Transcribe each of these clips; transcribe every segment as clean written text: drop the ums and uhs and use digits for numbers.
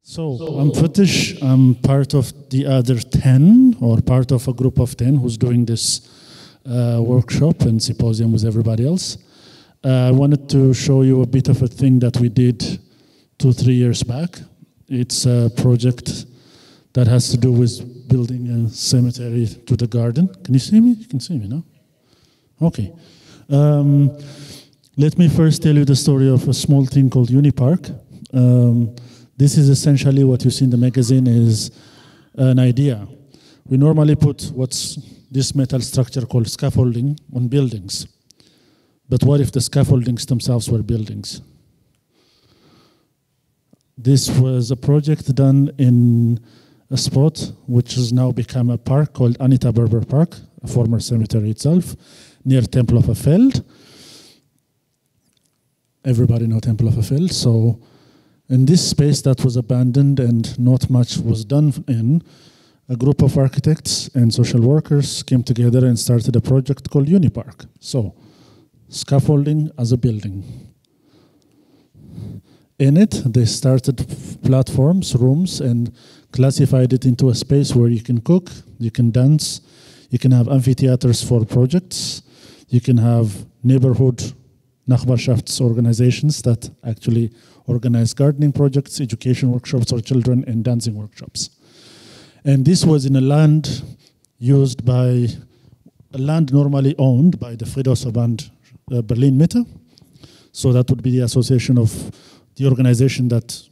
So I'm FETESH. I'm part of the other 10, or part of a group of 10 who's doing this workshop and symposium with everybody else. I wanted to show you a bit of a thing that we did 2-3 years back. It's a project that has to do with building a cemetery to the garden. Can you see me? You can see me, no? Okay. Let me first tell you the story of a small thing called Unipark. This is essentially what you see in the magazine is an idea. We normally put what's this metal structure called scaffolding on buildings. But what if the scaffoldings themselves were buildings? This was a project done in a spot which has now become a park called Anita Berber Park, a former cemetery itself, near Temple of Feld. Everybody know Temple of Feld. So in this space that was abandoned and not much was done in, a group of architects and social workers came together and started a project called Unipark. So, scaffolding as a building. In it, they started platforms, rooms, and classified it into a space where you can cook, you can dance, you can have amphitheaters for projects, you can have neighborhood Nachbarschafts organizations that actually organize gardening projects, education workshops for children, and dancing workshops. And this was in a land used by, a land normally owned by the Friedhofsverband Berlin Mitte. So that would be the association of the organization that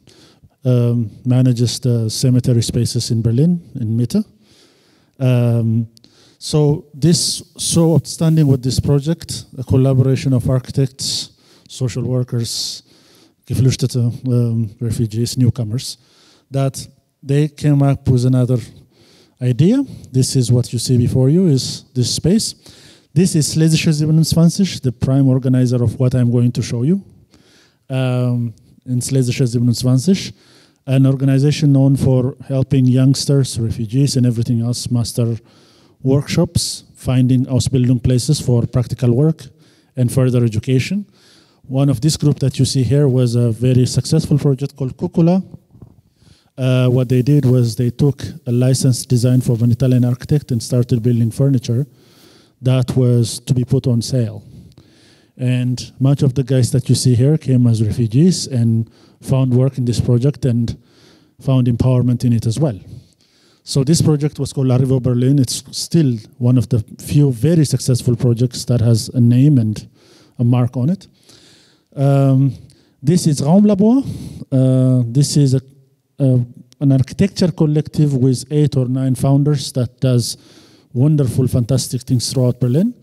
manages the cemetery spaces in Berlin, in Mitte. So this, so outstanding with this project, a collaboration of architects, social workers, Geflüchtete, refugees, newcomers, that they came up with another idea. This is what you see before you, is this space. This is Schlesische 27, the prime organizer of what I'm going to show you. In Schlesische 27, an organization known for helping youngsters, refugees, and everything else master workshops, finding Ausbildung places for practical work and further education. One of this group that you see here was a very successful project called Cupola. What they did was they took a licensed design from an Italian architect and started building furniture that was to be put on sale. And much of the guys that you see here came as refugees and found work in this project and found empowerment in it as well. So this project was called Arrivo Berlin. It's still one of the few very successful projects that has a name and a mark on it. This is Raumlabor. This is an architecture collective with 8 or 9 founders that does wonderful, fantastic things throughout Berlin.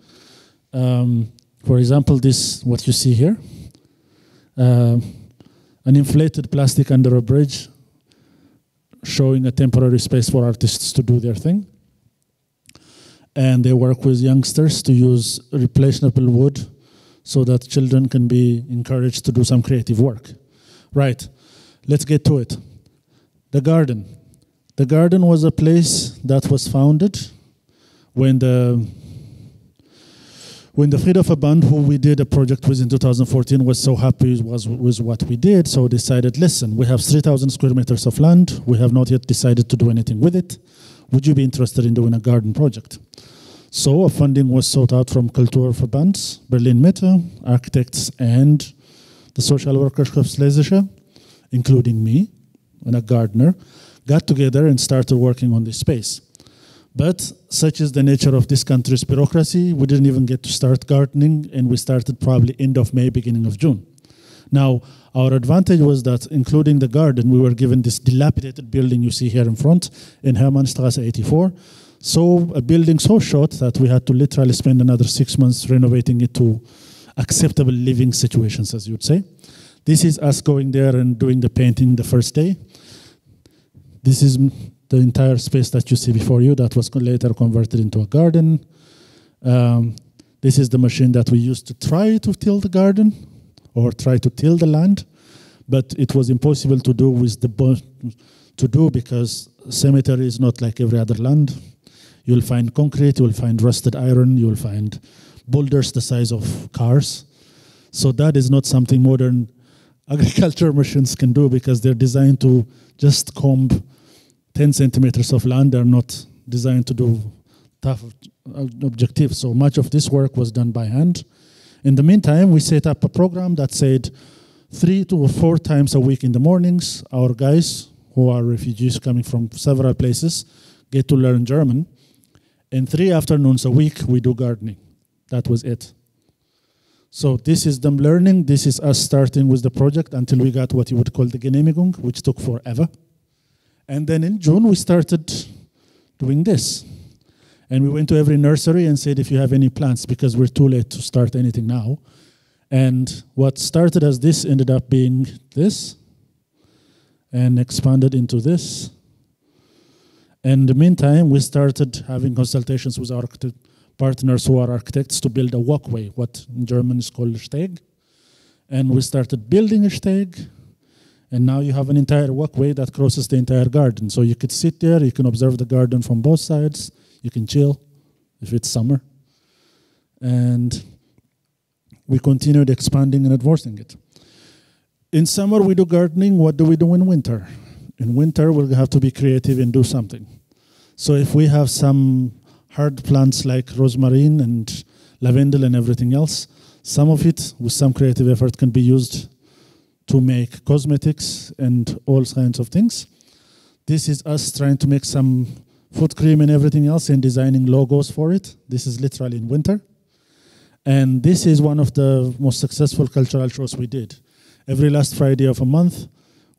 For example, this, what you see here, an inflated plastic under a bridge, showing a temporary space for artists to do their thing. And they work with youngsters to use replaceable wood so that children can be encouraged to do some creative work. Right, let's get to it. The garden. The garden was a place that was founded when the Friedhofsverband, who we did a project with in 2014, was so happy with what we did, so decided, listen, we have 3,000 square meters of land, we have not yet decided to do anything with it. Would you be interested in doing a garden project? So a funding was sought out from Kulturverbands, Berlin Mitte, architects, and the social workers of Schlesische, including me, and a gardener, got together and started working on this space. But such is the nature of this country's bureaucracy, we didn't even get to start gardening, and we started probably end of May, beginning of June. Now, our advantage was that, including the garden, we were given this dilapidated building you see here in front in Hermannstrasse 84. So a building so short that we had to literally spend another 6 months renovating it to acceptable living situations, as you'd say. This is us going there and doing the painting the first day. This is the entire space that you see before you that was later converted into a garden. This is the machine that we used to try to till the garden or try to till the land, but it was impossible to do with because cemetery is not like every other land. You'll find concrete, you'll find rusted iron, you'll find boulders the size of cars. So that is not something modern agriculture machines can do because they're designed to just comb 10 centimeters of land. They're not designed to do tough objectives. So much of this work was done by hand. In the meantime, we set up a program that said 3 to 4 times a week in the mornings, our guys who are refugees coming from several places get to learn German. And 3 afternoons a week, we do gardening. That was it. So this is them learning. This is us starting with the project until we got what you would call the Genehmigung, which took forever. And then in June, we started doing this. And we went to every nursery and said, if you have any plants, because we're too late to start anything now. And what started as this ended up being this, and expanded into this. And in the meantime, we started having consultations with our partners who are architects to build a walkway, what in German is called Steg. And we started building a Steg, and now you have an entire walkway that crosses the entire garden. So you could sit there, you can observe the garden from both sides, you can chill if it's summer. And we continued expanding and advancing it. In summer, we do gardening. What do we do in winter? In winter, we'll have to be creative and do something. So if we have some hard plants like rosemary and lavender and everything else, some of it, with some creative effort, can be used to make cosmetics and all kinds of things. This is us trying to make some foot cream and everything else and designing logos for it. This is literally in winter. And this is one of the most successful cultural shows we did. Every last Friday of a month,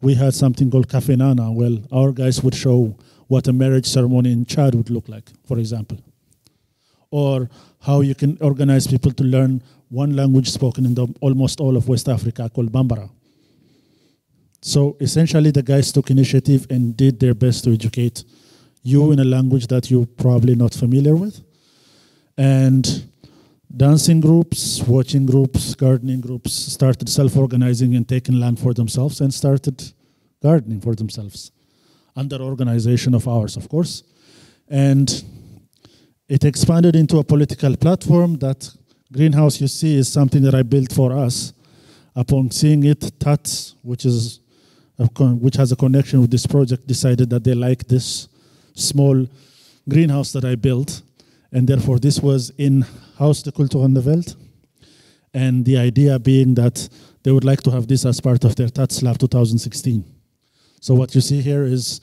we had something called Cafe Nana. Well, our guys would show what a marriage ceremony in Chad would look like, for example. Or how you can organize people to learn one language spoken in almost all of West Africa called Bambara. So essentially, the guys took initiative and did their best to educate you in a language that you're probably not familiar with. And dancing groups, watching groups, gardening groups started self-organizing and taking land for themselves and started gardening for themselves under organization of ours, of course. And it expanded into a political platform. That greenhouse you see is something that I built for us. Upon seeing it, TAT, which has a connection with this project, decided that they like this small greenhouse that I built. And therefore, this was in Haus der Kultur in der Welt. And the idea being that they would like to have this as part of their TATS Lab 2016. So what you see here is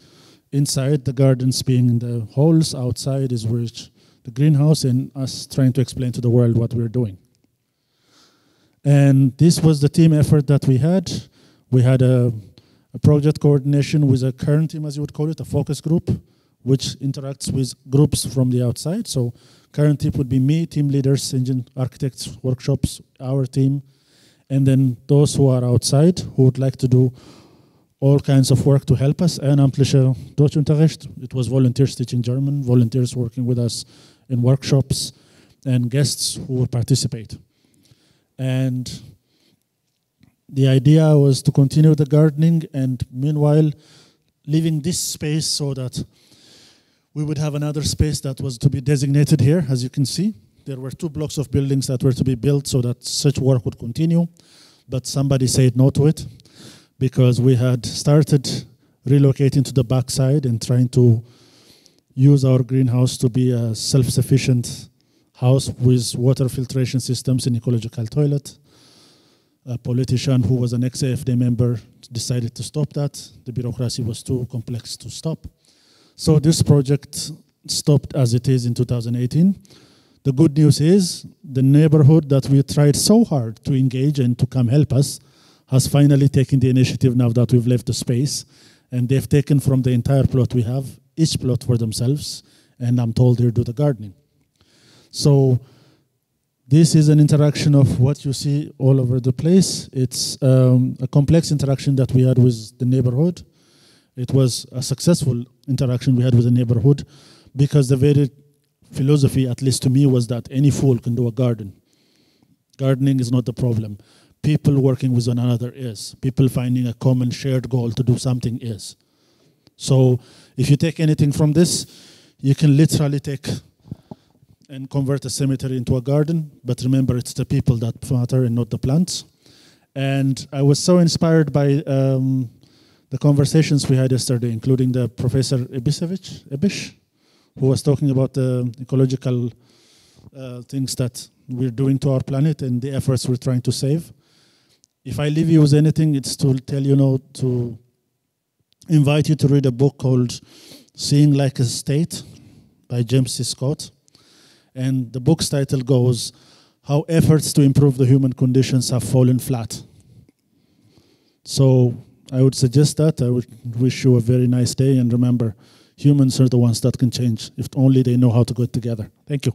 inside the gardens being in the halls, outside is which the greenhouse, and us trying to explain to the world what we're doing. And this was the team effort that we had. We had a project coordination with a current team, as you would call it, a focus group, which interacts with groups from the outside. So current team would be me, team leaders, engine architects, workshops, our team, and then those who are outside who would like to do all kinds of work to help us. Ehrenamtliche Deutschunterricht. It was volunteers teaching German, volunteers working with us in workshops, and guests who would participate. And the idea was to continue the gardening and meanwhile leaving this space so that we would have another space that was to be designated here. As you can see, there were 2 blocks of buildings that were to be built so that such work would continue, but somebody said no to it because we had started relocating to the backside and trying to use our greenhouse to be a self-sufficient house with water filtration systems and ecological toilet. A politician who was an ex-AFD member decided to stop that. The bureaucracy was too complex to stop. So this project stopped as it is in 2018. The good news is the neighborhood that we tried so hard to engage and to come help us has finally taken the initiative now that we've left the space. And they've taken from the entire plot we have, each plot for themselves, and I'm told they do the gardening. So this is an interaction of what you see all over the place. It's a complex interaction that we had with the neighborhood. It was a successful interaction we had with the neighborhood because the very philosophy, at least to me, was that any fool can do a garden. Gardening is not the problem. People working with one another is. People finding a common shared goal to do something is. So if you take anything from this, you can literally take and convert a cemetery into a garden, but remember it's the people that matter and not the plants. And I was so inspired by the conversations we had yesterday, including the Professor Ibish, who was talking about the ecological things that we're doing to our planet and the efforts we're trying to save. If I leave you with anything, it's to tell you, to invite you to read a book called Seeing Like a State by James C. Scott. And the book's title goes, How Efforts to Improve the Human Conditions Have Fallen Flat. So I would suggest that. I would wish you a very nice day. And remember, humans are the ones that can change if only they know how to go together. Thank you.